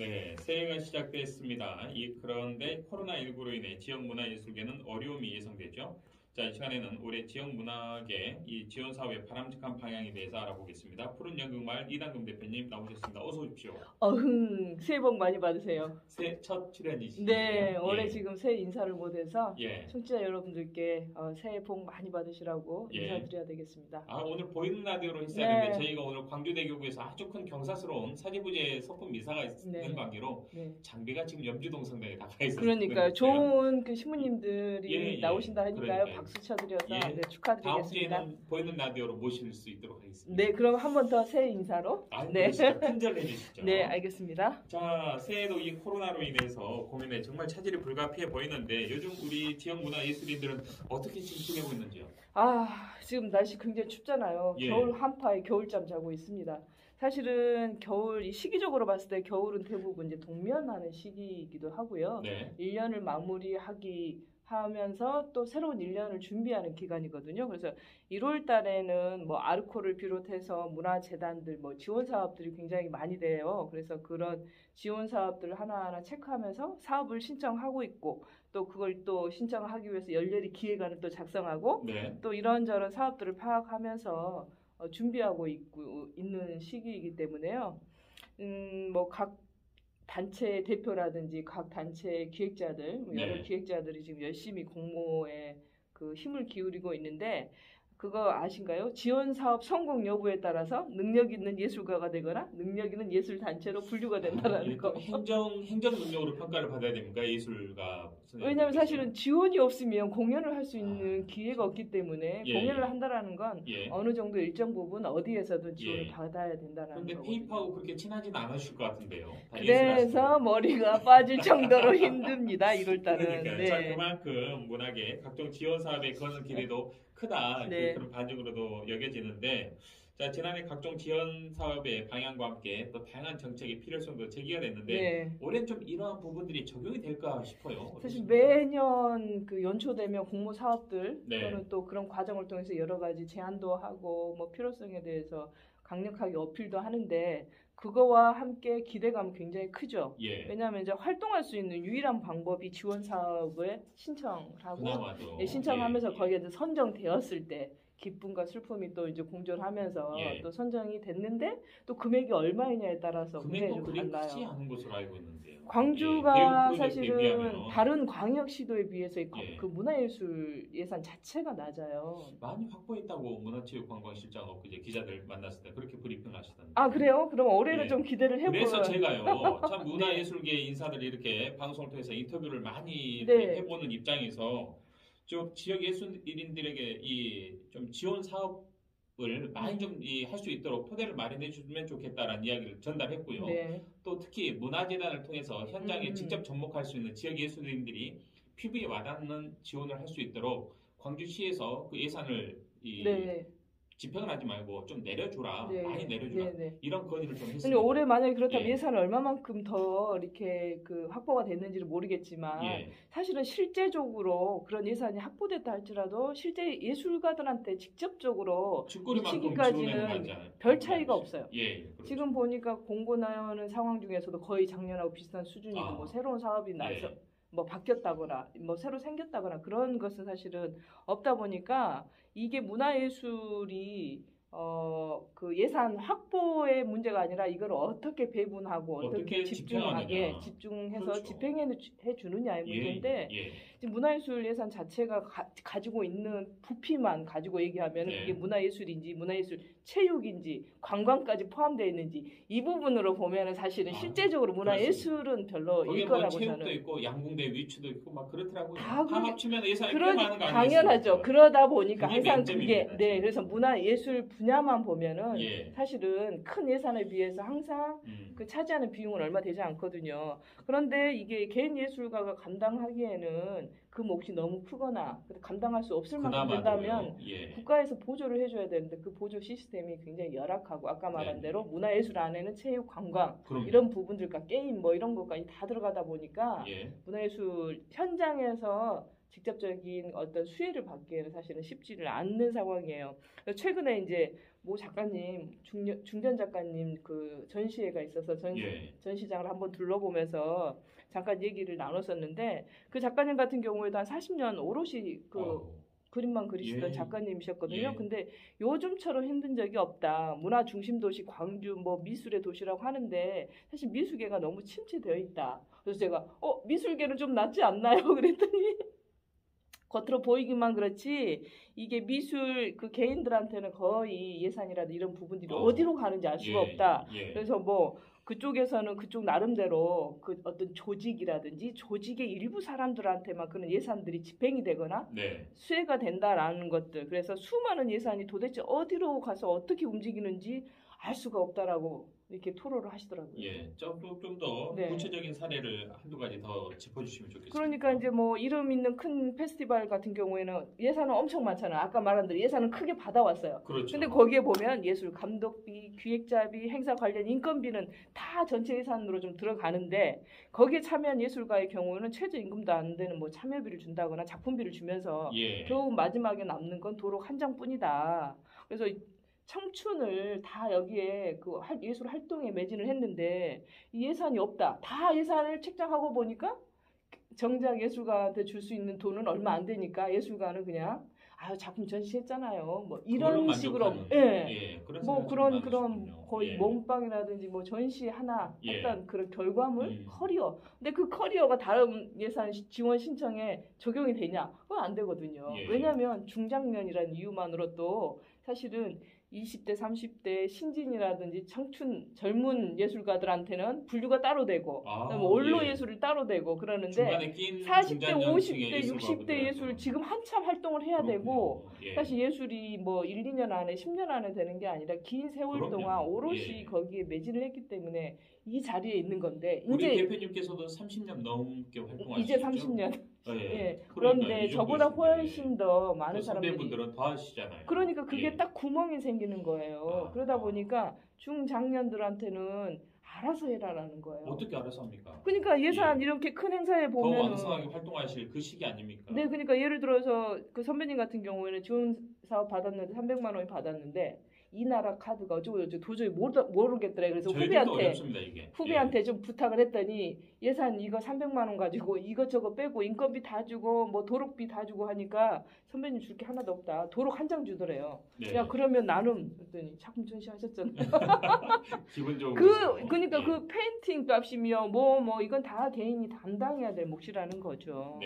네, 새해가 시작됐습니다. 그런데 코로나19로 인해 지역 문화예술계는 어려움이 예상되죠. 자, 이 시간에는 올해 지역 문화계 이 지원 사업의 바람직한 방향에 대해서 알아보겠습니다. 푸른 연극마을 이단금 대표님 나오셨습니다. 어서 오십시오. 새해 복 많이 받으세요. 새해 첫 출연이시죠? 네, 올해 지금 새해 인사를 못해서 예. 청취자 여러분들께 새해 복 많이 받으시라고 인사드려야 되겠습니다. 오늘 보이는 라디오로 했어야 하는데 저희가 오늘 광주대교구에서 아주 큰 경사스러운 사제부재 소품 미사가 있는 관계로 장비가 지금 염주동성당에 나가 있어요. 그러니까요. 좋은 그 신부님들이 나오신다 하니까요. 박수 쳐드려서 축하드리겠습니다. 다음 주에는 보이는 라디오로 모실 수 있도록 하겠습니다. 네, 그럼 한 번 더 새해 인사로. 큰절 해주시죠. 네, 알겠습니다. 자, 새해도 이 코로나로 인해서 고민에 정말 차질이 불가피해 보이는데 요즘 우리 지역 문화예술인들은 어떻게 지금 지내고 있는지요? 지금 날씨 굉장히 춥잖아요. 겨울 한파에 겨울잠 자고 있습니다. 사실은 겨울, 이 시기적으로 봤을 때 겨울은 대부분 이제 동면하는 시기이기도 하고요. 1년을 하면서 또 새로운 1년을 준비하는 기간이거든요. 그래서 1월 달에는 뭐 아르코를 비롯해서 문화재단들 지원 사업들이 굉장히 많이 돼요. 그래서 그런 지원 사업들을 하나하나 체크하면서 사업을 신청하고 있고 또 그걸 또 신청하기 위해서 열렬히 기획안을 또 작성하고 또 이런저런 사업들을 파악하면서 준비하고 있는 시기이기 때문에요. 각 단체 대표라든지 각 단체 기획자들, 여러 기획자들이 지금 열심히 공모에 그 힘을 기울이고 있는데 그거 아신가요? 지원 사업 성공 여부에 따라서 능력 있는 예술가가 되거나 능력 있는 예술 단체로 분류가 된다라는 거. 행정 능력으로 평가를 받아야 됩니까? 예술가. 왜냐하면 사실은 지원이 없으면 공연을 할 수 있는 기회가 없기 때문에 공연을 한다라는 건 어느 정도 일정 부분 어디에서든 지원을 받아야 된다는 거거든요. 그런데 페이퍼하고 그렇게 친하진 않으실 것 같은데요. 그래서 머리가 빠질 정도로 힘듭니다. 1월 달은. 자, 그만큼 문학의 각종 지원 사업에 거는 기대도 크다. 그런 반증으로도 여겨지는데 자, 지난해 각종 지원 사업의 방향과 함께 또 다양한 정책의 필요성도 제기가 됐는데 올해는 좀 이러한 부분들이 적용이 될까 싶어요. 사실 매년 그 연초되면 공모 사업들 또는 또 그런 과정을 통해서 여러 가지 제안도 하고 필요성에 대해서 강력하게 어필도 하는데 그거와 함께 기대감은 굉장히 크죠. 왜냐하면 이제 활동할 수 있는 유일한 방법이 지원 사업에 신청을 하고 신청하면서 거기에 이제 선정되었을 때 기쁨과 슬픔이 또 이제 공존하면서 또 선정이 됐는데 또 금액이 얼마이냐에 따라서 금액이 좀 달라요. 크지 않은 것으로 알고 있는데요. 광주가 사실은 다른 광역시도에 비해서 그 문화예술 예산 자체가 낮아요. 많이 확보했다고 문화체육관광실장하고 이제 기자들 만났을 때 그렇게 브리핑 하시던데. 그래요? 그럼 올해는 좀 기대를 해보면. 그래서 제가요. 참 문화예술계 인사들이 이렇게 방송을 통해서 인터뷰를 많이 해보는 입장에서 좀 지역 예술인들에게 이 좀 지원 사업을 많이 좀 할 수 있도록 토대를 마련해 주면 좋겠다라는 이야기를 전달했고요. 또 특히 문화재단을 통해서 현장에 직접 접목할 수 있는 지역 예술인들이 피부에 와닿는 지원을 할 수 있도록 광주시에서 그 예산을 집행을 하지 말고 좀 내려주라, 많이 내려주라 이런 건의를 좀 했습니다. 올해 만약에 그렇다면 예산을 얼마만큼 더 이렇게 그 확보가 됐는지를 모르겠지만 사실은 실제적으로 그런 예산이 확보됐다 할지라도 실제 예술가들한테 직접적으로 미치기까지는 별 차이가 없어요. 지금 보니까 공고 나오는 상황 중에서도 거의 작년하고 비슷한 수준이고 새로운 사업이 나서 바뀌었다거나 새로 생겼다거나 그런 것은 사실은 없다 보니까 이게 문화예술이 그 예산 확보의 문제가 아니라 이걸 어떻게 배분하고 어떻게 집중해서 집행해 주느냐의 문제인데 지금 문화예술 예산 자체가 가지고 있는 부피만 가지고 얘기하면 그게 문화예술인지 문화예술 체육인지 관광까지 포함되어 있는지 이 부분으로 보면은 사실은 실제적으로 문화예술은 별로 일 거라고 저는. 체육도 있고 양궁대 위추도 있고 막 그렇더라고요. 다 합치면 예산이 꽤 많은 거 아니겠습니까? 당연하죠. 그러다 보니까 항상 그게 그래서 문화예술 분야만 보면은 사실은 큰 예산에 비해서 항상 그 차지하는 비용은 얼마 되지 않거든요. 그런데 이게 개인 예술가가 감당하기에는 그 몫이 너무 크거나 감당할 수 없을 만큼 된다면 국가에서 보조를 해줘야 되는데 그 보조 시스템이 굉장히 열악하고 아까 말한 대로 문화예술 안에는 체육, 관광 이런 부분들과 게임 이런 것까지 다 들어가다 보니까 문화예술 현장에서 직접적인 어떤 수혜를 받기에는 사실은 쉽지를 않는 상황이에요. 최근에 이제 모 작가님, 중전 작가님 그 전시회가 있어서 전시장을 한번 둘러보면서 잠깐 얘기를 나눴었는데 그 작가님 같은 경우에도 한 40년 오롯이 그림만 그리시던 작가님이셨거든요. 근데 요즘처럼 힘든 적이 없다. 문화 중심 도시 광주 뭐 미술의 도시라고 하는데 사실 미술계가 너무 침체되어 있다. 그래서 제가 미술계는 좀 낫지 않나요? 그랬더니 겉으로 보이기만 그렇지 이게 미술 그 개인들한테는 거의 예산이라든지 이런 부분들이 어디로 가는지 알 수가 없다. 그래서 뭐 그쪽에서는 그쪽 나름대로 그 어떤 조직이라든지 조직의 일부 사람들한테만 그런 예산들이 집행이 되거나 수혜가 된다라는 것들. 그래서 수많은 예산이 도대체 어디로 가서 어떻게 움직이는지 알 수가 없다라고 이렇게 토로를 하시더라고요. 좀 더 구체적인 사례를 한두 가지 더 짚어주시면 좋겠습니다. 그러니까 이제 뭐 이름 있는 큰 페스티벌 같은 경우에는 예산은 엄청 많잖아요. 아까 말한 대로 예산은 크게 받아왔어요. 그렇죠. 근데 거기에 보면 예술 감독비, 기획자비, 행사 관련 인건비는 다 전체 예산으로 좀 들어가는데 거기에 참여한 예술가의 경우는 최저임금도 안 되는 뭐 참여비를 준다거나 작품비를 주면서 겨우 마지막에 남는 건 도록 한 장뿐이다. 그래서 청춘을 다 여기에 그 예술 활동에 매진을 했는데 예산이 없다. 다 예산을 책정하고 보니까 정작 예술가한테 줄 수 있는 돈은 얼마 안 되니까 예술가는 그냥 작품 전시했잖아요. 뭐 이런 식으로 뭐 그런 거의 몸빵이라든지 뭐 전시 하나 했던 그런 결과물 커리어. 근데 그 커리어가 다른 예산 지원 신청에 적용이 되냐? 그건 안 되거든요. 왜냐하면 중장년이라는 이유만으로 또 사실은 20대, 30대 신진이라든지 청춘 젊은 예술가들한테는 분류가 따로 되고 원로 예술을 따로 되고 그러는데 40대, 50대, 60대 예술 지금 한참 활동을 해야 되고 사실 예술이 뭐 1, 2년 안에 10년 안에 되는 게 아니라 긴 세월 동안 오롯이 거기에 매진을 했기 때문에 이 자리에 있는 건데 우리 대표님께서도 30년 넘게 활동하시죠? 이제 30년. 그런데 저보다 훨씬 더 많은 사람들이 선배분들은 더 하시잖아요. 그러니까 그게 딱 구멍이 생기는 거예요. 그러다 보니까 중장년들한테는 알아서 해라라는 거예요. 어떻게 알아서 합니까? 그러니까 예산 이렇게 큰 행사에 보면 더 왕성하게 활동하실 그 시기 아닙니까? 네, 그러니까 예를 들어서 그 선배님 같은 경우에는 지원 사업 받았는데 300만 원이 받았는데 이 나라 카드가 어쩌고 도저히 모르겠더래. 그래서 후배한테 좀 부탁을 했더니 예산 이거 300만 원 가지고 이것저것 빼고 인건비 다 주고 뭐 도록비 다 주고 하니까 선배님 줄 게 하나도 없다. 도록 한 장 주더래요. 야 그러면 나는 그랬더니 작품 전시하셨잖아요. 기본적으로 그러니까 그 페인팅 값이며 뭐 이건 다 개인이 담당해야 될 몫이라는 거죠.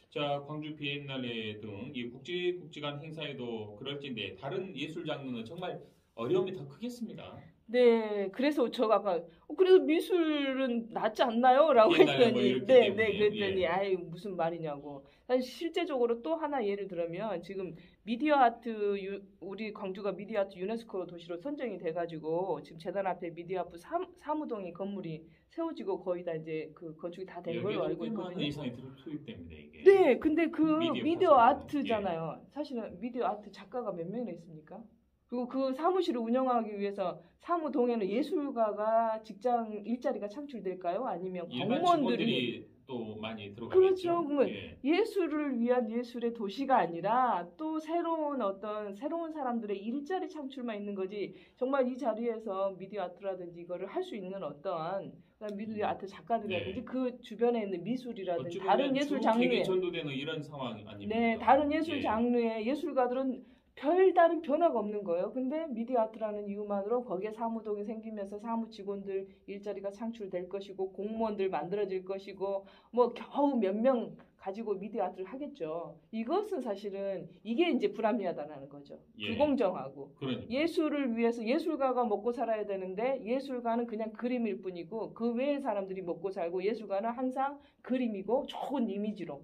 자, 광주 비엔날레 등 이 굵직굵직한 행사에도 그럴진데 다른 예술 장르는 정말 어려움이 더 크겠습니다. 네, 그래서 제가 아까 그래도 미술은 낫지 않나요? 라고 했더니 그랬더니 아이 무슨 말이냐고. 사실 실제적으로 또 하나 예를 들면 지금 미디어 아트 우리 광주가 미디어 아트 유네스코 도시로 선정이 돼가지고 지금 재단 앞에 미디어 아트 사무동이 건물이 세워지고 거의 다 이제 그 건축이 다 된 걸로 알고 있거든요. 이상이 투입됩니다 이게. 네, 근데 그 미디어 아트잖아요. 사실은 미디어 아트 작가가 몇 명이나 있습니까? 그리고 그 사무실을 운영하기 위해서 사무동에는 예술가가 직장 일자리가 창출될까요? 아니면 공무원들이 또 많이 들어가겠죠. 그렇죠. 그러면 예술을 위한 예술의 도시가 아니라 또 새로운 사람들의 일자리 창출만 있는 거지. 정말 이 자리에서 미디어 아트라든지 이거를 할 수 있는 어떠한 미디어 아트 작가들이라든지 그 주변에 있는 미술이라든지 다른 예술 장르에 전도되는 이런 상황 아닙니까? 네, 다른 예술 장르의 예술가들은 별다른 변화가 없는 거예요. 근데 미디어 아트라는 이유만으로 거기에 사무동이 생기면서 사무 직원들 일자리가 창출될 것이고 공무원들 만들어질 것이고 뭐 겨우 몇 명 가지고 미디어 아트를 하겠죠. 이것은 사실은 이게 이제 불합리하다는 거죠. 불공정하고. 예술을 위해서 예술가가 먹고 살아야 되는데 예술가는 그냥 그림일 뿐이고 그 외의 사람들이 먹고 살고 예술가는 항상 그림이고 좋은 이미지로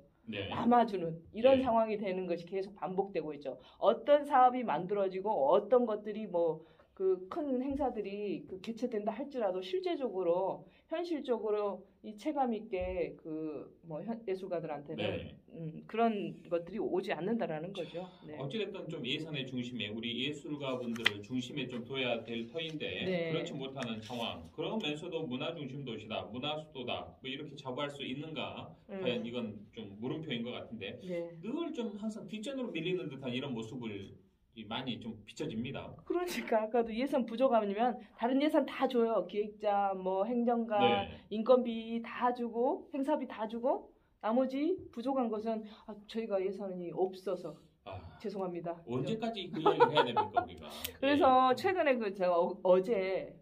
남아주는 이런 상황이 되는 것이 계속 반복되고 있죠. 어떤 사업이 만들어지고 어떤 것들이 뭐 그 큰 행사들이 그 개최된다 할지라도 실제적으로 현실적으로 이 체감 있게 그 뭐 예술가들한테는 네. 그런 것들이 오지 않는다라는 거죠. 네. 어찌됐든 좀 예산의 중심에 우리 예술가분들을 중심에 좀 둬야 될 터인데 네. 그렇지 못하는 상황. 그러면서도 문화 중심 도시다, 문화 수도다 뭐 이렇게 자부할 수 있는가? 과연 이건 좀 물음표인 것 같은데 네. 늘 좀 항상 뒷전으로 밀리는 듯한 이런 모습을 많이 좀 비춰집니다. 그러니까 아까도 예산 부족하면 다른 예산 다 줘요. 기획자, 뭐 행정관, 네. 인건비 다 주고 행사비 다 주고 나머지 부족한 것은 저희가 예산이 없어서 죄송합니다. 언제까지 그 이야기를 해야 됩니까 우리가? 그래서 최근에 그 제가 어제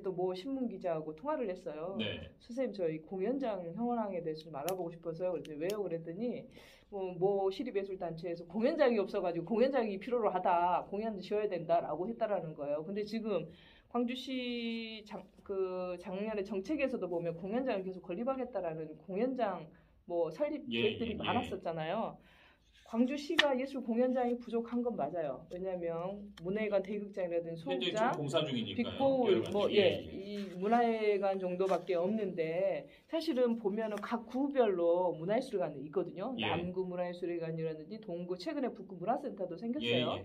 또 뭐 신문 기자하고 통화를 했어요. 네. 선생님 저희 공연장 현황에 대해서 좀 알아보고 싶어서요. 그래서 왜요? 그랬더니 뭐 시립예술단체에서 공연장이 없어가지고 공연장이 필요로 하다. 공연을 지어야 된다라고 했다라는 거예요. 근데 지금 광주시 작년에 정책에서도 보면 공연장을 계속 건립하겠다라는 공연장 뭐 설립 계획들이 많았었잖아요. 광주시가 예술 공연장이 부족한 건 맞아요. 왜냐하면 문화회관 대극장이라든지 소극장, 공사 중이니까요. 빅볼 이 문화회관 정도밖에 없는데 사실은 보면은 각 구별로 문화예술관이 있거든요. 남구 문화예술회관이라든지 동구 최근에 북구 문화센터도 생겼어요.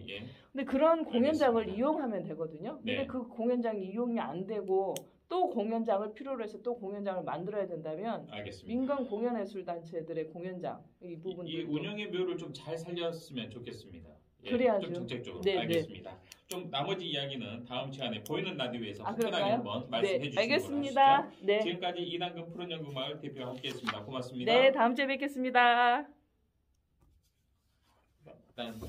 근데 그런 공연장을 알겠습니다. 이용하면 되거든요. 근데 그 공연장이 이용이 안 되고 또 공연장을 필요로 해서 또 공연장을 만들어야 된다면 알겠습니다. 민간 공연예술단체들의 공연장 이 부분도 이 운영의 묘를 좀 잘 살렸으면 좋겠습니다. 그래야죠. 좀 정책적으로. 네, 알겠습니다. 네. 좀 나머지 이야기는 다음 시간에 보이는 라디오에서 간단하게 한번 말씀해 주시기 알겠습니다. 바랍니다. 네. 지금까지 이남근 푸른연극마을 대표와 함께했습니다. 고맙습니다. 네, 다음 주에 뵙겠습니다. 딴